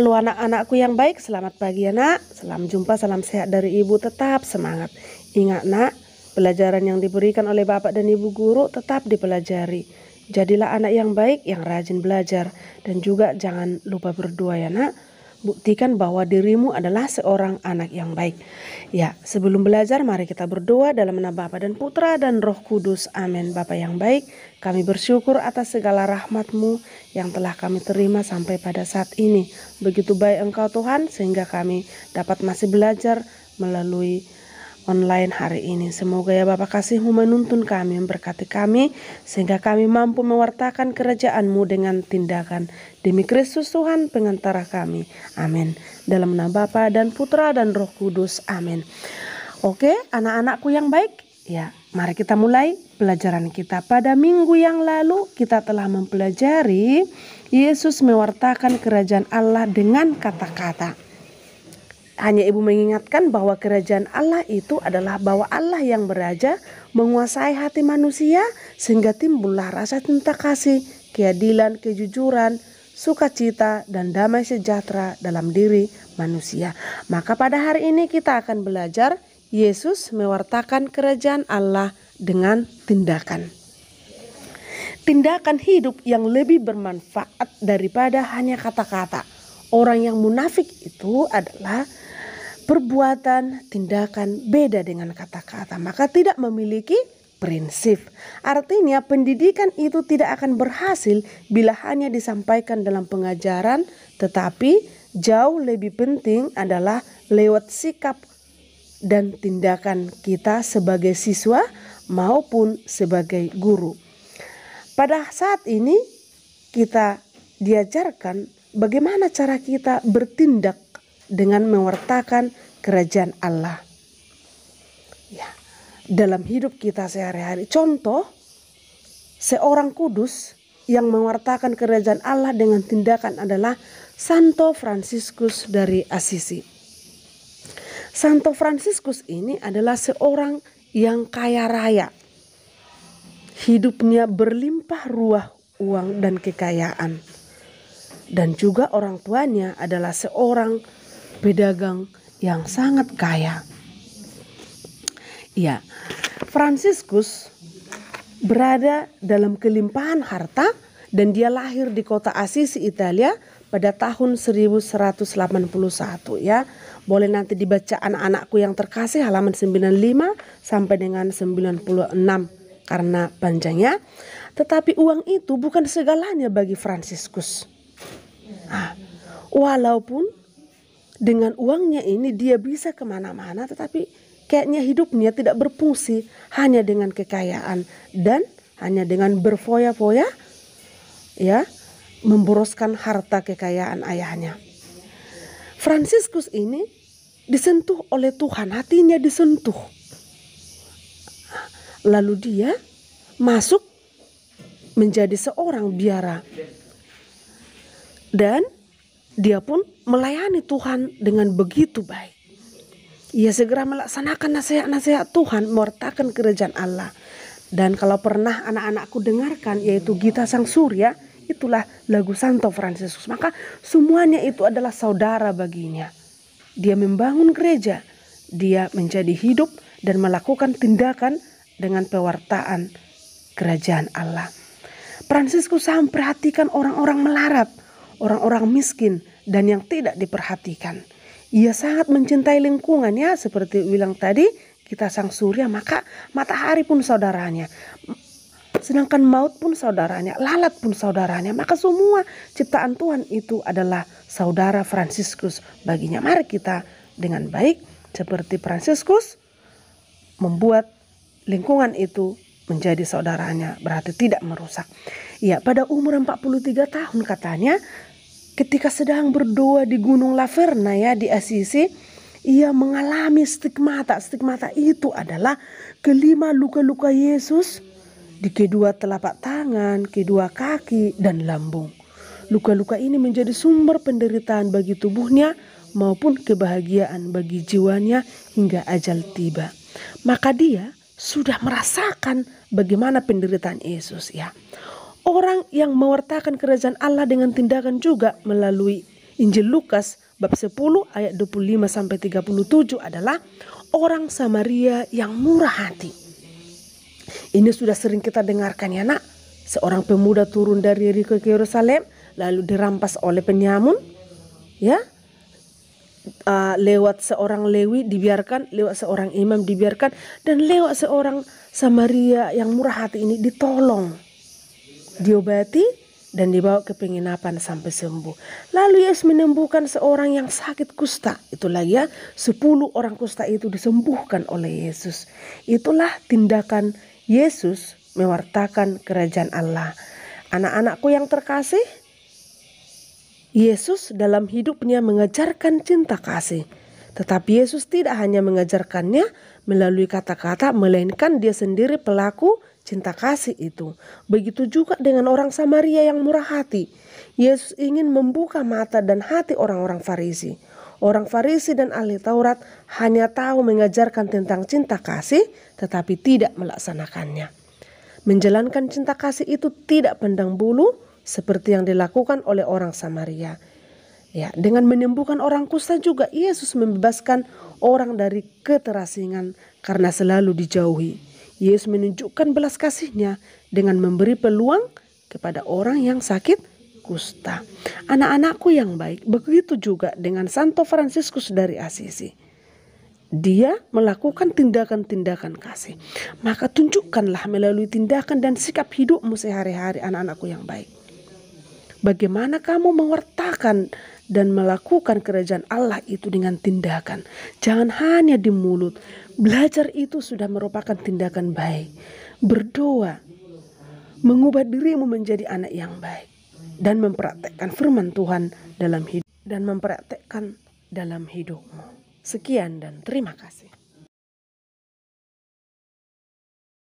Halo anak-anakku yang baik, selamat pagi ya nak. Salam jumpa, salam sehat dari ibu, tetap semangat. Ingat nak, pelajaran yang diberikan oleh bapak dan ibu guru tetap dipelajari. Jadilah anak yang baik, yang rajin belajar. Dan juga jangan lupa berdoa ya nak. Buktikan bahwa dirimu adalah seorang anak yang baik. Ya, sebelum belajar mari kita berdoa dalam nama Bapa dan Putra dan Roh Kudus. Amin. Bapa yang baik, kami bersyukur atas segala rahmat-Mu yang telah kami terima sampai pada saat ini. Begitu baik Engkau Tuhan sehingga kami dapat masih belajar melalui online hari ini. Semoga ya Bapa kasih-Mu menuntun kami, memberkati kami sehingga kami mampu mewartakan kerajaan-Mu dengan tindakan. Demi Kristus Tuhan pengantara kami. Amin. Dalam nama Bapa dan Putra dan Roh Kudus. Amin. Oke, anak-anakku yang baik. Ya, mari kita mulai pelajaran kita. Pada minggu yang lalu kita telah mempelajari Yesus mewartakan kerajaan Allah dengan kata-kata. Hanya ibu mengingatkan bahwa kerajaan Allah itu adalah bahwa Allah yang beraja menguasai hati manusia sehingga timbullah rasa cinta kasih, keadilan, kejujuran, sukacita dan damai sejahtera dalam diri manusia. Maka pada hari ini kita akan belajar Yesus mewartakan kerajaan Allah dengan tindakan. Tindakan hidup yang lebih bermanfaat daripada hanya kata-kata. Orang yang munafik itu adalah perbuatan, tindakan beda dengan kata-kata. Maka tidak memiliki prinsip. Artinya pendidikan itu tidak akan berhasil bila hanya disampaikan dalam pengajaran. Tetapi jauh lebih penting adalah lewat sikap dan tindakan kita sebagai siswa maupun sebagai guru. Pada saat ini kita diajarkan bagaimana cara kita bertindak dengan mewartakan kerajaan Allah. Ya, dalam hidup kita sehari-hari. Contoh, seorang kudus yang mewartakan kerajaan Allah dengan tindakan adalah Santo Fransiskus dari Assisi. Santo Fransiskus ini adalah seorang yang kaya raya. Hidupnya berlimpah ruah uang dan kekayaan. Dan juga orang tuanya adalah seorang pedagang yang sangat kaya. Ya, Fransiskus berada dalam kelimpahan harta dan dia lahir di kota Assisi, Italia pada tahun 1181 ya. Boleh nanti dibaca anak-anakku yang terkasih halaman 95 sampai dengan 96 karena panjangnya. Tetapi uang itu bukan segalanya bagi Fransiskus. Walaupun dengan uangnya ini dia bisa kemana-mana, tetapi kayaknya hidupnya tidak berfungsi hanya dengan kekayaan dan hanya dengan berfoya-foya, ya, memboroskan harta kekayaan ayahnya. Fransiskus ini disentuh oleh Tuhan, hatinya disentuh. Lalu dia masuk menjadi seorang biara dan dia pun melayani Tuhan dengan begitu baik. Ia segera melaksanakan nasihat-nasihat Tuhan, mewartakan kerajaan Allah. Dan kalau pernah anak-anakku dengarkan yaitu Gita Sang Surya, itulah lagu Santo Fransiskus. Maka semuanya itu adalah saudara baginya. Dia membangun gereja, dia menjadi hidup dan melakukan tindakan dengan pewartaan kerajaan Allah. Fransiskus sangat perhatikan orang-orang melarat, orang-orang miskin dan yang tidak diperhatikan. Ia sangat mencintai lingkungan ya, seperti bilang tadi kita Sang Surya, maka matahari pun saudaranya. Sedangkan maut pun saudaranya, lalat pun saudaranya. Maka semua ciptaan Tuhan itu adalah saudara Fransiskus baginya. Mari kita dengan baik seperti Fransiskus membuat lingkungan itu menjadi saudaranya, berarti tidak merusak. Ya, pada umur 43 tahun katanya, ketika sedang berdoa di Gunung Laverna ya di Assisi, ia mengalami stigmata. Stigmata itu adalah kelima luka-luka Yesus di kedua telapak tangan, kedua kaki dan lambung. Luka-luka ini menjadi sumber penderitaan bagi tubuhnya maupun kebahagiaan bagi jiwanya hingga ajal tiba. Maka dia sudah merasakan bagaimana penderitaan Yesus ya. Orang yang mewartakan kerajaan Allah dengan tindakan juga melalui Injil Lukas bab 10 ayat 25 sampai 37 adalah orang Samaria yang murah hati. Ini sudah sering kita dengarkan ya nak. Seorang pemuda turun dari Yeriko ke Yerusalem lalu dirampas oleh penyamun, ya. Lewat seorang Lewi dibiarkan, lewat seorang imam dibiarkan, dan lewat seorang Samaria yang murah hati ini ditolong, diobati, dan dibawa ke penginapan sampai sembuh. Lalu Yesus menyembuhkan seorang yang sakit kusta. Itulah ya, 10 orang kusta itu disembuhkan oleh Yesus. Itulah tindakan Yesus mewartakan kerajaan Allah. Anak-anakku yang terkasih, Yesus dalam hidupnya mengajarkan cinta kasih. Tetapi Yesus tidak hanya mengajarkannya melalui kata-kata, melainkan dia sendiri pelaku cinta kasih itu. Begitu juga dengan orang Samaria yang murah hati. Yesus ingin membuka mata dan hati orang-orang Farisi. Orang Farisi dan ahli Taurat hanya tahu mengajarkan tentang cinta kasih, tetapi tidak melaksanakannya. Menjalankan cinta kasih itu tidak pandang bulu, seperti yang dilakukan oleh orang Samaria. Ya, dengan menyembuhkan orang kusta juga Yesus membebaskan orang dari keterasingan karena selalu dijauhi. Yesus menunjukkan belas kasih-Nya dengan memberi peluang kepada orang yang sakit kusta. Anak-anakku yang baik, begitu juga dengan Santo Fransiskus dari Assisi. Dia melakukan tindakan-tindakan kasih. Maka tunjukkanlah melalui tindakan dan sikap hidupmu sehari-hari, anak-anakku yang baik. Bagaimana kamu mewartakan dan melakukan kerajaan Allah itu dengan tindakan. Jangan hanya di mulut. Belajar itu sudah merupakan tindakan baik. Berdoa, mengubah dirimu menjadi anak yang baik. Dan mempraktekkan firman Tuhan dalam hidup. Dan mempraktekkan dalam hidupmu. Sekian dan terima kasih.